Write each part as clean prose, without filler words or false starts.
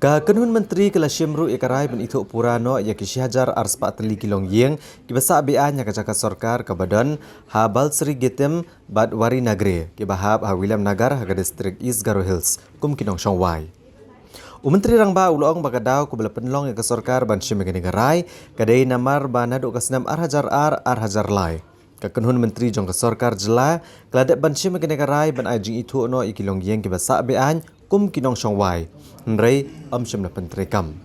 Kanun Menteri Kelashiamru ikarai ben ithuh purano ya kishajar ars patli ki Longiing ki basa be-aiñ ya kajaka Sorkar ke badan ha balsri gitem bad wari nagre ki bahab ha William Nagar ha distrik East Garo Hills kum kinong Shongwai. Menteri rangba ulong bagadau ku bela penlong ya ke Sorkar ban shim gani garai kadai namar banadu kasnam ar hajar lai. Kanun Menteri jong ke Sorkar jela keladak ban shim gani garai ban ajing ithuh no iki Longiing ki basa be-aiñ kum kinong Shongwai. Nrei shim na pentrekam.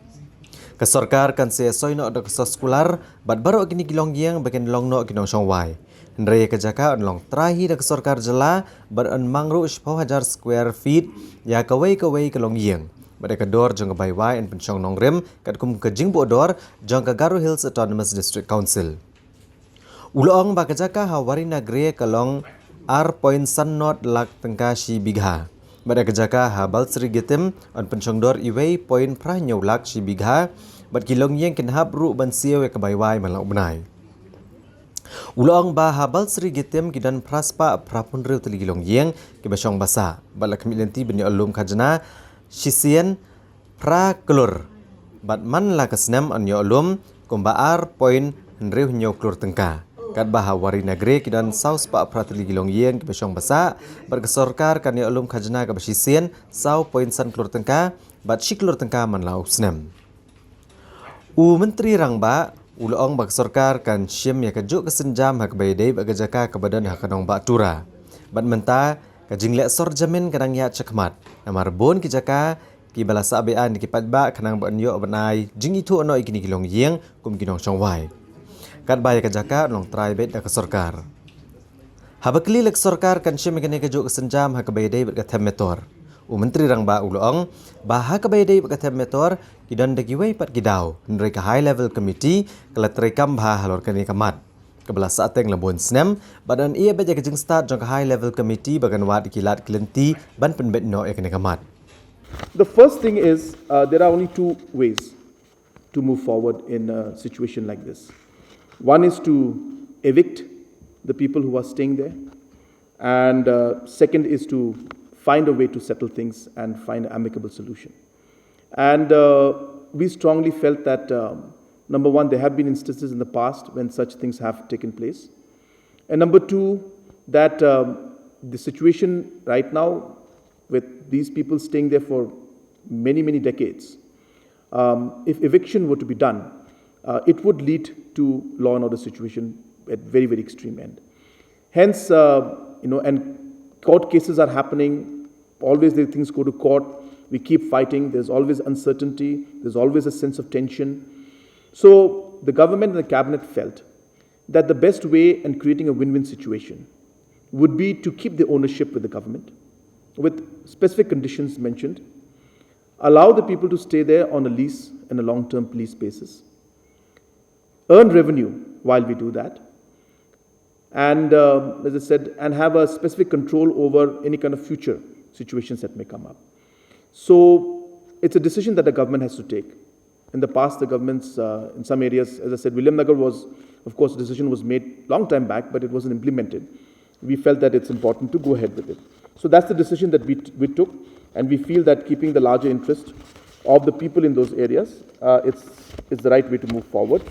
Ke Sorkar kan se soino do ke sekolar bat baru kini ki Longiing bagian longno kinong Shongwai. Nrei ke jaka long trahi ke Sorkar jela bar mangru 10,000 square feet ya kawai ke Longiing. Pada kedor jong ke Baiwai en pensyong nongrim kat kum ke jing bodor jong ke Garo Hills Autonomous District Council. Ulong ba ke jaka hawari nagre ke long R.Sannot lak tengka si bigha. Pada kejaka ha balsri gitim on pensyongdor iwei poin prah nyolak si bigha bat ki Longiing kinhab ru ban siaw ke Baiwai malau benai. Ulong ba ha balsri gitim kidan praspa prapun riu teli Longiing ki basyong basa bat kemilenti beni alum khajna sisien pra kelur bat man la kesnam on yo alum kumbaar poin riu nyo klur tengka. Kat baha wari nagre kidan saus pa pratili Longiing ki basyong basa bar ke Sorkar kan ya alum khajna ka basisien sau poin san klur tengka bat shiklur tengka man lau snem. Menteri rangba ulong bak Sorkar kan shim ya kajuk kesenjam hak baydai bak jaka ke badan hak kanong ba tura. Bat menta ka jinglek sor jamin kadang ya cekmat. Namar bon ki jaka ki balasa bean ki patba kanang ban yo banai jing itu ono ikini ki Longiing kum kinong Shongwai. Kat baya ke jaka long try bet ke Sorkar. Habakli lek Sorkar kan shim gane kajuk kesenjam hak baydai bak them metor. Menteri rangba ulong bah hak baydai bak them metor kidan dagi wei pat gidau nrei ka high level committee kala trekam bah halor kani kamat. Kebelah saateng labon snem badan ia baja ke jing start jong ka high level committee bagan wat kilat kelenti ban penbet no ya kani kamat. The first thing is there are only two ways to move forward in a situation like this. One is to evict the people who are staying there, and second is to find a way to settle things and find an amicable solution. And we strongly felt that, number one, there have been instances in the past when such things have taken place. And number two, that the situation right now with these people staying there for many, many decades, if eviction were to be done, it would lead to law and order situation at very, very extreme end. Hence, and court cases are happening. Always the things go to court. We keep fighting. There's always uncertainty. There's always a sense of tension. So the government and the cabinet felt that the best way in creating a win-win situation would be to keep the ownership with the government, with specific conditions mentioned, allow the people to stay there on a lease and a long-term lease basis, earn revenue while we do that, and as I said, and have a specific control over any kind of future situations that may come up. So it's a decision that the government has to take. In the past, the governments in some areas, as I said, William Nagar was, of course, the decision was made long time back, but it wasn't implemented. We felt that it's important to go ahead with it. So that's the decision that we took, and we feel that keeping the larger interest of the people in those areas, it's the right way to move forward.